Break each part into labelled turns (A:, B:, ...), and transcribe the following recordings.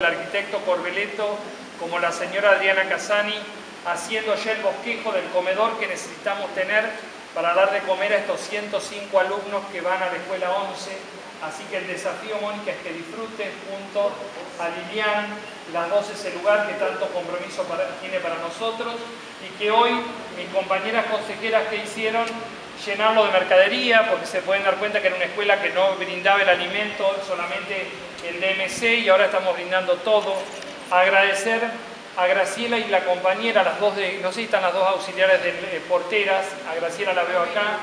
A: el arquitecto Corbeleto como la señora Adriana Casani haciendo ya el bosquejo del comedor que necesitamos tener para dar de comer a estos 105 alumnos que van a la escuela 11. Así que el desafío, Mónica, es que disfrutes junto a Lilian las 12 ese lugar que tanto compromiso tiene para nosotros y que hoy mis compañeras consejeras que hicieron llenarlo de mercadería, porque se pueden dar cuenta que era una escuela que no brindaba el alimento, solamente el DMC, y ahora estamos brindando todo. Agradecer a Graciela y la compañera, las dos no sé si están las dos auxiliares de porteras, a Graciela la veo acá,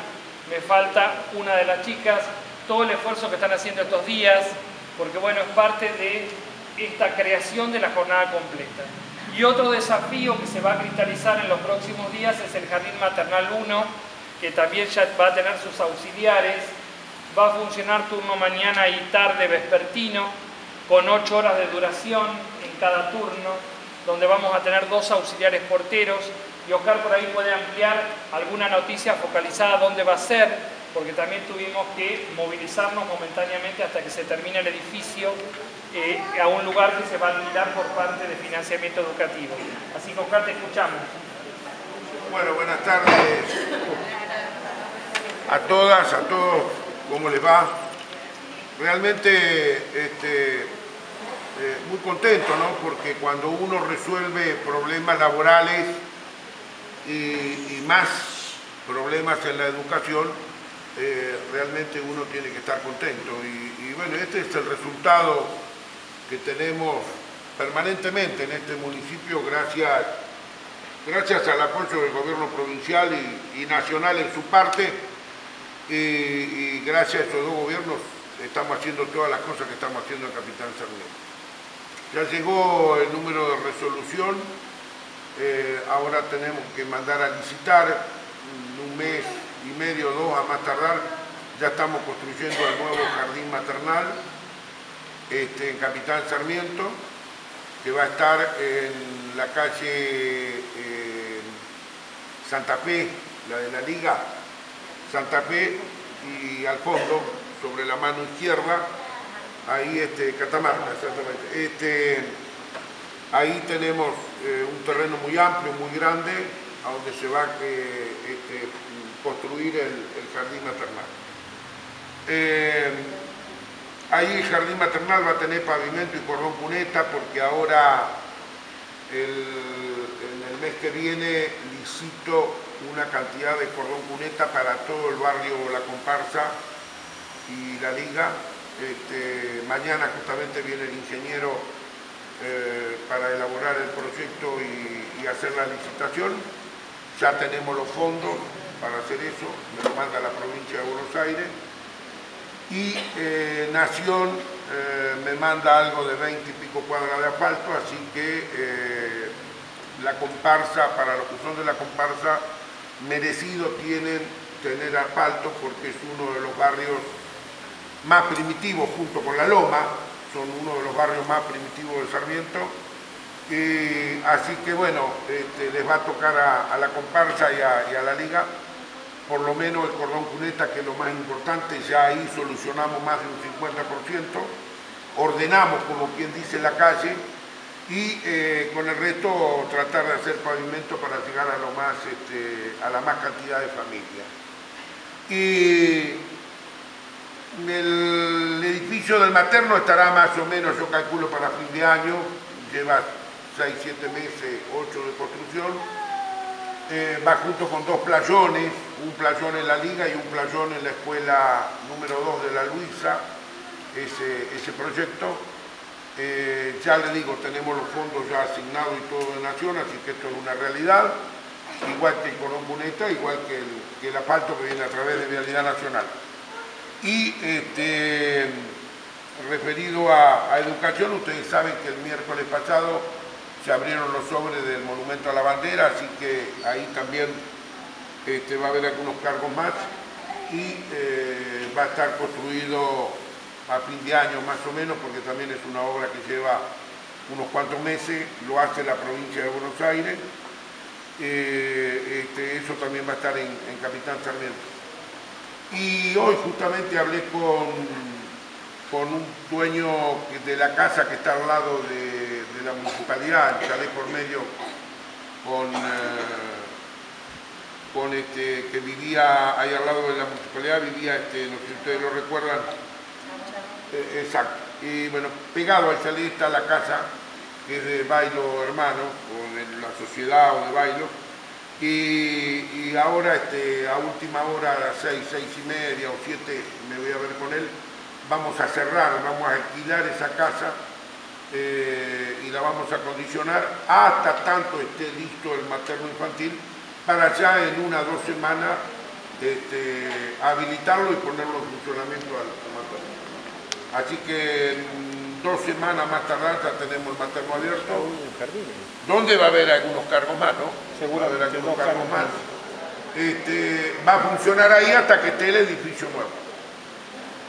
A: me falta una de las chicas, todo el esfuerzo que están haciendo estos días, porque bueno, es parte de esta creación de la jornada completa. Y otro desafío que se va a cristalizar en los próximos días es el Jardín Maternal 1, que también ya va a tener sus auxiliares, va a funcionar turno mañana y tarde vespertino, con 8 horas de duración en cada turno, donde vamos a tener 2 auxiliares porteros, y Oscar por ahí puede ampliar alguna noticia focalizada dónde va a ser, porque también tuvimos que movilizarnos momentáneamente hasta que se termine el edificio a un lugar que se va a alquilar por parte de financiamiento educativo. Así que Oscar, te escuchamos.
B: Bueno, buenas tardes a todas, a todos, ¿cómo les va? Realmente muy contento, ¿no? Porque cuando uno resuelve problemas laborales y más problemas en la educación, realmente uno tiene que estar contento. Y bueno, este es el resultado que tenemos permanentemente en este municipio gracias al apoyo del gobierno provincial y nacional en su parte, y gracias a estos dos gobiernos estamos haciendo todas las cosas que estamos haciendo en Capitán Sarmiento. Ya llegó el número de resolución, ahora tenemos que mandar a licitar, un mes y medio, 2 a más tardar, ya estamos construyendo el nuevo jardín maternal en Capitán Sarmiento, que va a estar en la calle Santa Fe, la de la Liga, Santa Fe, y al fondo, sobre la mano izquierda, ahí Catamarca, exactamente. Ahí tenemos un terreno muy amplio, muy grande, a donde se va a construir el jardín maternal. Ahí el jardín maternal va a tener pavimento y cordón cuneta, porque ahora, en el mes que viene, licito una cantidad de cordón cuneta para todo el barrio La Comparsa y La Liga. Mañana justamente viene el ingeniero para elaborar el proyecto y hacer la licitación. Ya tenemos los fondos para hacer eso, me lo manda la provincia de Buenos Aires. Y Nación me manda algo de 20 y pico cuadras de asfalto, así que la comparsa, para los que son de la comparsa, merecido tienen tener asfalto, porque es uno de los barrios más primitivos, junto con La Loma, son uno de los barrios más primitivos de Sarmiento. Así que bueno, les va a tocar a la comparsa y a la Liga, por lo menos el cordón cuneta, que es lo más importante. Ya ahí solucionamos más de un 50%, ordenamos, como quien dice, la calle, y con el resto tratar de hacer pavimento para llegar a la más cantidad de familias. Y el edificio del materno estará más o menos, yo calculo, para fin de año, lleva 6, 7 meses, 8 de construcción. Va junto con 2 playones, un playón en la Liga y un playón en la escuela número 2 de La Luisa, ese proyecto. Ya le digo, tenemos los fondos ya asignados y todo de Nación, así que esto es una realidad, igual que el cordón cuneta, igual que el asfalto que viene a través de Vialidad Nacional. Y referido a educación, ustedes saben que el miércoles pasado se abrieron los sobres del Monumento a la Bandera, así que ahí también va a haber algunos cargos más, y va a estar construido a fin de año más o menos, porque también es una obra que lleva unos cuantos meses, lo hace la provincia de Buenos Aires. Eso también va a estar en Capitán Sarmiento. Y hoy justamente hablé con con un dueño de la casa que está al lado de la municipalidad, el chalet por medio, que vivía ahí al lado de la municipalidad, vivía, no sé si ustedes lo recuerdan, exacto, y bueno, pegado al chalet está la casa, que es de Bailo Hermano, o de la sociedad o de Bailo, y ahora a última hora, a las 6:30 o 7, me voy a ver con él, vamos a cerrar, vamos a alquilar esa casa y la vamos a acondicionar hasta tanto esté listo el materno infantil, para ya en 1 o 2 semanas habilitarlo y ponerlo en funcionamiento al materno. Así que en 2 semanas más tardar ya tenemos el materno abierto, donde va a haber algunos cargos más, ¿no?
A: Seguro,
B: va a haber algunos cargos más. Va a funcionar ahí hasta que esté el edificio nuevo.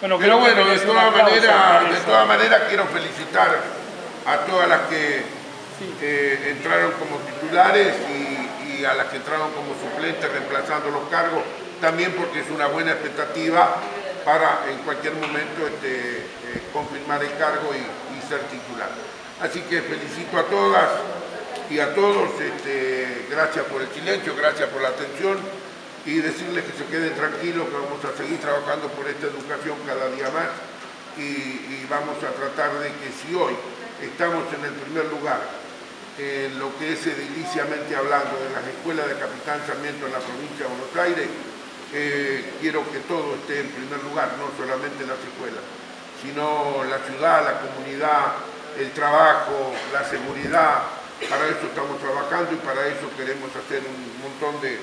A: Bueno,
B: pero bueno, de todas maneras quiero felicitar a todas las que entraron como titulares y a las que entraron como suplentes reemplazando los cargos, también porque es una buena expectativa para en cualquier momento confirmar el cargo y ser titular. Así que felicito a todas y a todos, gracias por el silencio, gracias por la atención, y decirles que se queden tranquilos, que vamos a seguir trabajando por esta educación cada día más y vamos a tratar de que si hoy estamos en el primer lugar en lo que es ediliciamente hablando de las escuelas de Capitán Sarmiento en la provincia de Buenos Aires, quiero que todo esté en primer lugar, no solamente las escuelas, sino la ciudad, la comunidad, el trabajo, la seguridad. Para eso estamos trabajando y para eso queremos hacer un montón de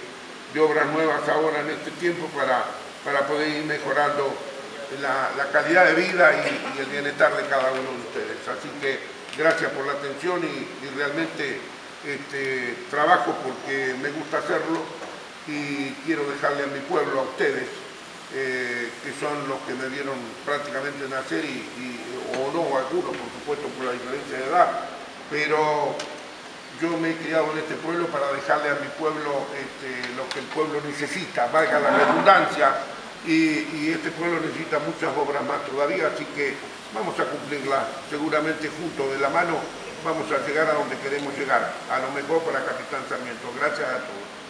B: obras nuevas ahora en este tiempo para poder ir mejorando la calidad de vida y el bienestar de cada uno de ustedes. Así que gracias por la atención y realmente trabajo porque me gusta hacerlo y quiero dejarle a mi pueblo, a ustedes, que son los que me vieron prácticamente nacer o no, algunos por supuesto por la diferencia de edad, pero yo me he criado en este pueblo para dejarle a mi pueblo lo que el pueblo necesita, valga la redundancia, y este pueblo necesita muchas obras más todavía, así que vamos a cumplirlas seguramente juntos, de la mano, vamos a llegar a donde queremos llegar, a lo mejor para Capitán Sarmiento. Gracias a todos.